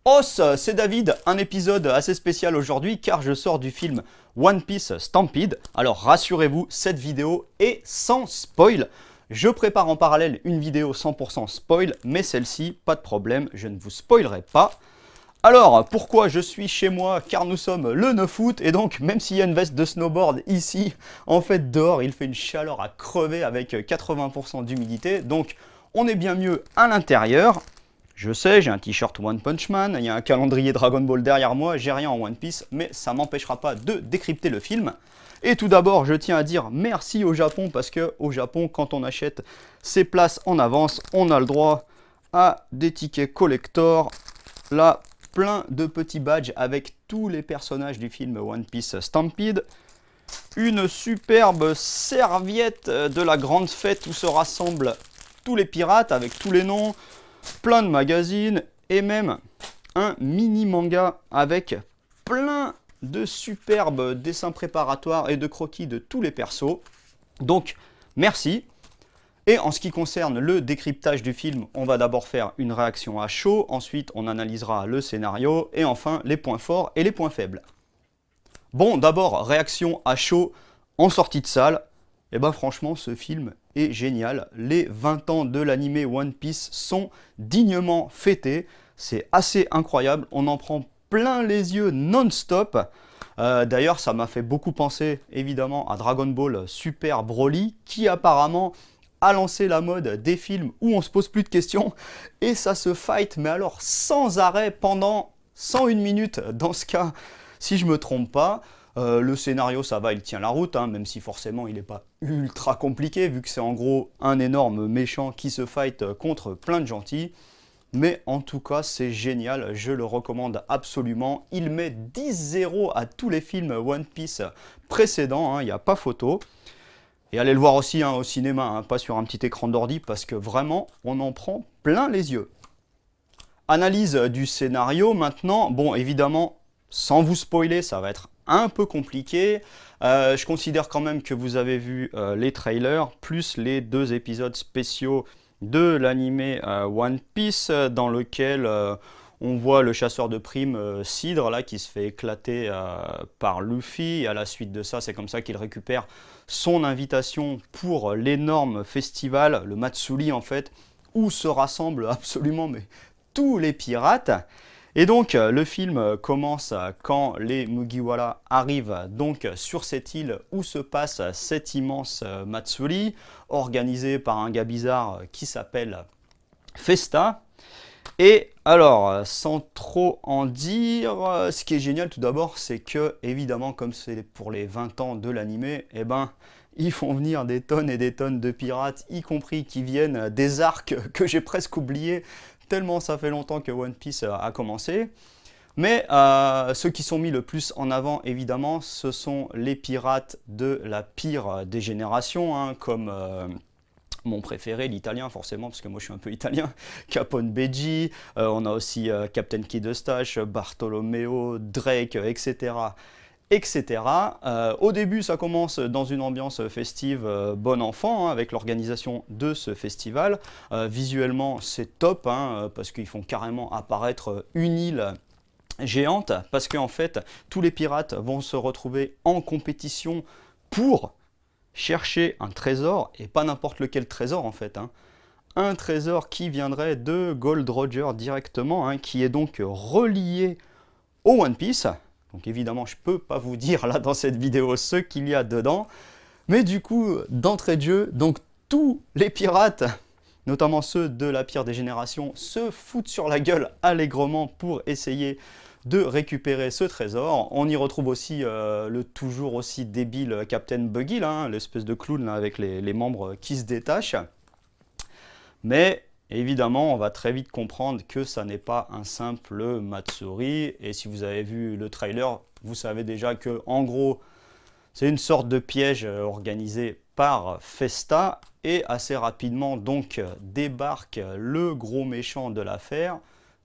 Os, c'est David, un épisode assez spécial aujourd'hui car je sors du film One Piece Stampede. Alors rassurez-vous, cette vidéo est sans spoil. Je prépare en parallèle une vidéo 100% spoil, mais celle-ci, pas de problème, je ne vous spoilerai pas. Alors, pourquoi je suis chez moi? Car nous sommes le 9 août et donc même s'il y a une veste de snowboard ici, en fait dehors il fait une chaleur à crever avec 80% d'humidité, donc on est bien mieux à l'intérieur. Je sais, j'ai un t-shirt One Punch Man, il y a un calendrier Dragon Ball derrière moi, j'ai rien en One Piece, mais ça m'empêchera pas de décrypter le film. Et tout d'abord, je tiens à dire merci au Japon, parce que au Japon, quand on achète ses places en avance, on a le droit à des tickets collector, là, plein de petits badges avec tous les personnages du film One Piece Stampede, une superbe serviette de la grande fête où se rassemblent tous les pirates avec tous les noms, plein de magazines et même un mini manga avec plein de superbes dessins préparatoires et de croquis de tous les persos. Donc merci. Et en ce qui concerne le décryptage du film, on va d'abord faire une réaction à chaud, ensuite on analysera le scénario et enfin les points forts et les points faibles. Bon, d'abord réaction à chaud en sortie de salle. Et ben franchement, ce film est génial. Les 20 ans de l'animé One Piece sont dignement fêtés. C'est assez incroyable. On en prend plein les yeux non-stop. D'ailleurs, ça m'a fait beaucoup penser évidemment à Dragon Ball Super Broly, qui apparemment a lancé la mode des films où on se pose plus de questions. Et ça se fight, mais alors sans arrêt pendant 101 minutes dans ce cas, si je me trompe pas. Le scénario, ça va, il tient la route, hein, même si forcément il n'est pas ultra compliqué, vu que c'est en gros un énorme méchant qui se fight contre plein de gentils. Mais en tout cas, c'est génial, je le recommande absolument. Il met 10-0 à tous les films One Piece précédents, il n'y a pas photo. Et allez le voir aussi au cinéma, pas sur un petit écran d'ordi, parce que vraiment, on en prend plein les yeux. Analyse du scénario maintenant. Bon, évidemment, sans vous spoiler, ça va être un peu compliqué. Je considère quand même que vous avez vu les trailers, plus les 2 épisodes spéciaux de l'animé One Piece, dans lequel on voit le chasseur de primes Cidre, là, qui se fait éclater par Luffy. Et à la suite de ça, c'est comme ça qu'il récupère son invitation pour l'énorme festival, le Matsuri en fait, où se rassemblent absolument tous les pirates. Et donc le film commence quand les Mugiwara arrivent donc sur cette île où se passe cet immense Matsuri, organisé par un gars bizarre qui s'appelle Festa. Et alors, sans trop en dire, ce qui est génial tout d'abord, c'est que, évidemment, comme c'est pour les 20 ans de l'animé, eh ben, ils font venir des tonnes et des tonnes de pirates, y compris qui viennent des arcs que j'ai presque oubliés, tellement ça fait longtemps que One Piece a commencé. Mais ceux qui sont mis le plus en avant, évidemment, ce sont les pirates de la pire des générations, comme mon préféré, l'italien forcément, parce que moi je suis un peu italien, Capone Beji, on a aussi Captain Kid Eustache, Bartolomeo, Drake, etc. etc. Au début, ça commence dans une ambiance festive bon enfant, avec l'organisation de ce festival. Visuellement, c'est top, parce qu'ils font carrément apparaître une île géante, parce qu'en fait, tous les pirates vont se retrouver en compétition pour chercher un trésor, et pas n'importe lequel trésor en fait. Un trésor qui viendrait de Gold Roger directement, qui est donc relié au One Piece. Donc évidemment, je ne peux pas vous dire là dans cette vidéo ce qu'il y a dedans. Mais du coup, d'entrée de jeu, donc tous les pirates, notamment ceux de la pire des générations, se foutent sur la gueule allègrement pour essayer de récupérer ce trésor. On y retrouve aussi le toujours aussi débile Captain Buggy, l'espèce de clown là, avec les membres qui se détachent. Mais évidemment, on va très vite comprendre que ça n'est pas un simple Matsuri. Et si vous avez vu le trailer, vous savez déjà que, en gros, c'est une sorte de piège organisé par Festa. Et assez rapidement, donc, débarque le gros méchant de l'affaire,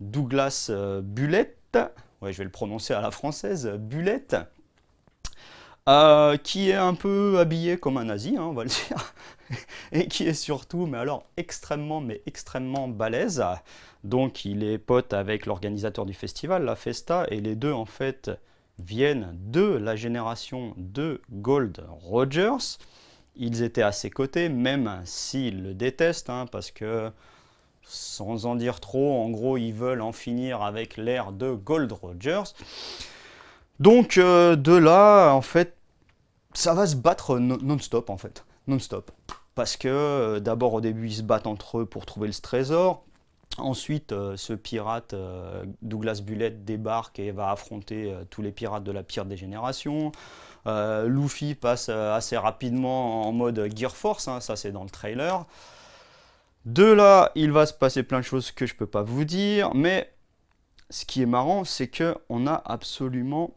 Douglas Bullet. Ouais, je vais le prononcer à la française, Bullet. qui est un peu habillé comme un nazi, hein, on va le dire, et qui est surtout, mais alors extrêmement balèze. Donc il est pote avec l'organisateur du festival, la Festa, et les deux en fait viennent de la génération de Gold Rogers. Ils étaient à ses côtés, même s'ils le détestent, hein, parce que, sans en dire trop, en gros, ils veulent en finir avec l'ère de Gold Rogers. Donc, de là, en fait, ça va se battre non-stop, en fait. Non-stop. Parce que, d'abord, au début, ils se battent entre eux pour trouver ce trésor. Ensuite, ce pirate, Douglas Bullet, débarque et va affronter tous les pirates de la pire des générations. Luffy passe assez rapidement en mode Gear Force, hein, ça c'est dans le trailer. De là, il va se passer plein de choses que je peux pas vous dire, mais ce qui est marrant, c'est que on a absolument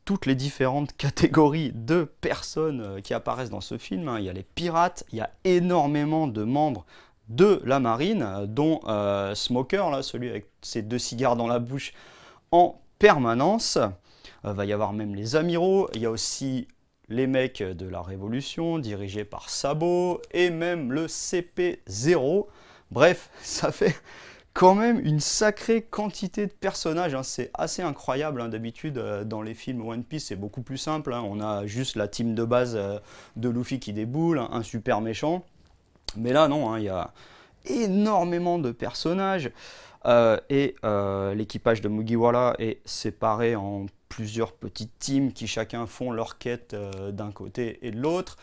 toutes les différentes catégories de personnes qui apparaissent dans ce film, hein. Il y a les pirates, il y a énormément de membres de la marine, dont Smoker, là, celui avec ses 2 cigares dans la bouche en permanence. Va y avoir même les amiraux, il y a aussi les mecs de la Révolution, dirigés par Sabo, et même le CP0. Bref, ça fait quand même une sacrée quantité de personnages, hein. C'est assez incroyable, hein. D'habitude, dans les films One Piece, c'est beaucoup plus simple, hein. On a juste la team de base de Luffy qui déboule, un super méchant. Mais là, non, hein, il y a énormément de personnages. L'équipage de Mugiwara est séparé en plusieurs petites teams qui chacun font leur quête d'un côté et de l'autre.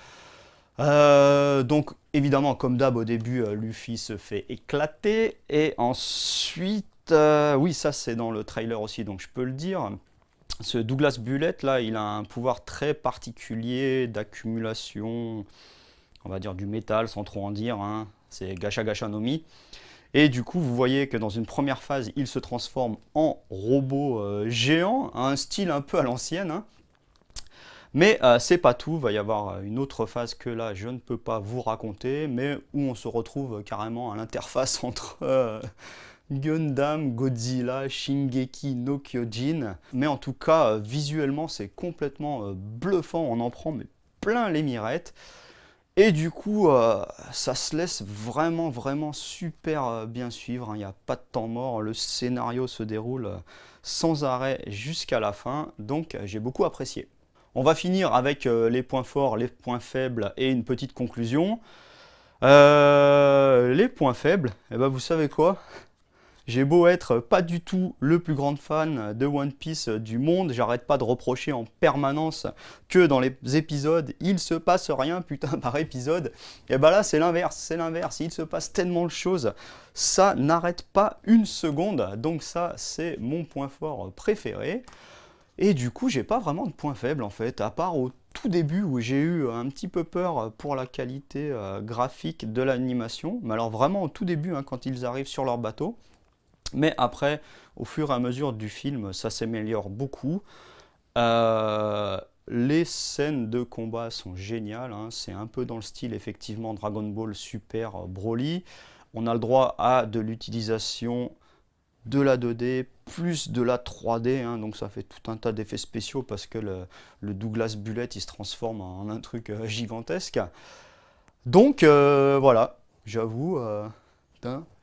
Donc évidemment, comme d'hab, au début, Luffy se fait éclater. Et ensuite, oui, ça c'est dans le trailer aussi, donc je peux le dire. Ce Douglas Bullet, là, il a un pouvoir très particulier d'accumulation, on va dire du métal, sans trop en dire, hein. C'est Gacha Gacha no Mi. Et du coup, vous voyez que dans une première phase, il se transforme en robot géant, un style un peu à l'ancienne, hein. Mais c'est pas tout, il va y avoir une autre phase que là, je ne peux pas vous raconter, mais où on se retrouve carrément à l'interface entre Gundam, Godzilla, Shingeki no Kyojin. Mais en tout cas, visuellement, c'est complètement bluffant, on en prend mais plein les mirettes. Et du coup, ça se laisse vraiment super bien suivre, hein. Il n'y a pas de temps mort, le scénario se déroule sans arrêt jusqu'à la fin, donc j'ai beaucoup apprécié. On va finir avec les points forts, les points faibles et une petite conclusion. Les points faibles, eh ben vous savez quoi? J'ai beau être pas du tout le plus grand fan de One Piece du monde, j'arrête pas de reprocher en permanence que dans les épisodes, il se passe rien putain par épisode. Et bah là c'est l'inverse, il se passe tellement de choses, ça n'arrête pas une seconde, donc ça c'est mon point fort préféré. Et du coup j'ai pas vraiment de point faible en fait, à part au tout début où j'ai eu un petit peu peur pour la qualité graphique de l'animation, mais alors vraiment au tout début, hein, quand ils arrivent sur leur bateau. Mais après, au fur et à mesure du film, ça s'améliore beaucoup. Les scènes de combat sont géniales, hein. C'est un peu dans le style effectivement Dragon Ball Super Broly. On a le droit à de l'utilisation de la 2D plus de la 3D, hein. Donc ça fait tout un tas d'effets spéciaux parce que le Douglas Bullet il se transforme en un truc gigantesque. Donc voilà, j'avoue.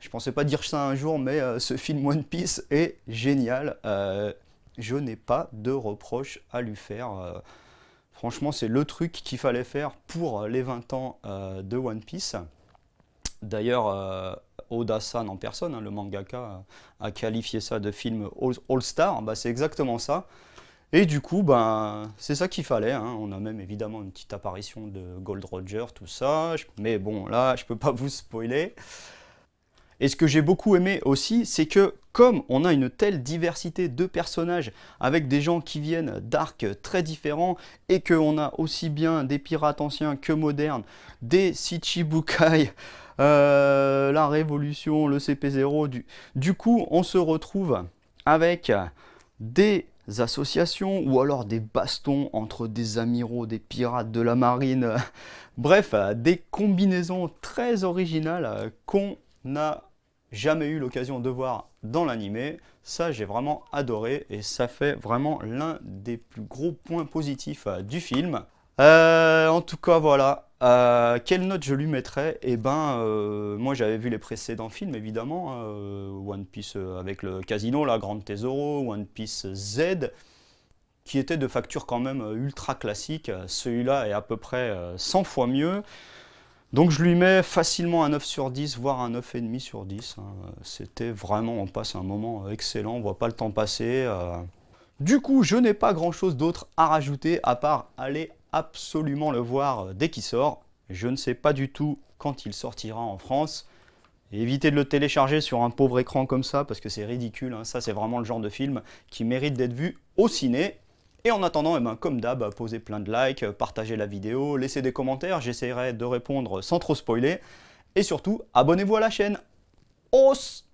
Je pensais pas dire ça un jour, mais ce film One Piece est génial. Je n'ai pas de reproche à lui faire. Franchement, c'est le truc qu'il fallait faire pour les 20 ans de One Piece. D'ailleurs, Oda-san en personne, hein, le mangaka, a qualifié ça de film All-Star. Bah, c'est exactement ça. Et du coup, ben, c'est ça qu'il fallait, hein. On a même évidemment une petite apparition de Gold Roger, tout ça. Mais bon, là, je peux pas vous spoiler. Et ce que j'ai beaucoup aimé aussi, c'est que comme on a une telle diversité de personnages avec des gens qui viennent d'arcs très différents et qu'on a aussi bien des pirates anciens que modernes, des Shichibukai, la Révolution, le CP0, du coup on se retrouve avec des associations ou alors des bastons entre des amiraux, des pirates de la marine, bref, des combinaisons très originales qu'on a jamais eu l'occasion de voir dans l'animé. Ça, j'ai vraiment adoré et ça fait vraiment l'un des plus gros points positifs du film. En tout cas, voilà. Quelle note je lui mettrais? Eh ben, moi j'avais vu les précédents films évidemment, hein, One Piece avec le casino, la Grande Tesoro, One Piece Z, qui étaient de facture quand même ultra classique. Celui-là est à peu près 100 fois mieux. Donc je lui mets facilement un 9 sur 10, voire un 9,5 sur 10. Hein. C'était vraiment, on passe un moment excellent, on voit pas le temps passer. Du coup, je n'ai pas grand-chose d'autre à rajouter à part aller absolument le voir dès qu'il sort. Je ne sais pas du tout quand il sortira en France. Évitez de le télécharger sur un pauvre écran comme ça parce que c'est ridicule. Hein. Ça, c'est vraiment le genre de film qui mérite d'être vu au ciné. Et en attendant, eh ben, comme d'hab, posez plein de likes, partagez la vidéo, laissez des commentaires, j'essaierai de répondre sans trop spoiler. Et surtout, abonnez-vous à la chaîne. Os!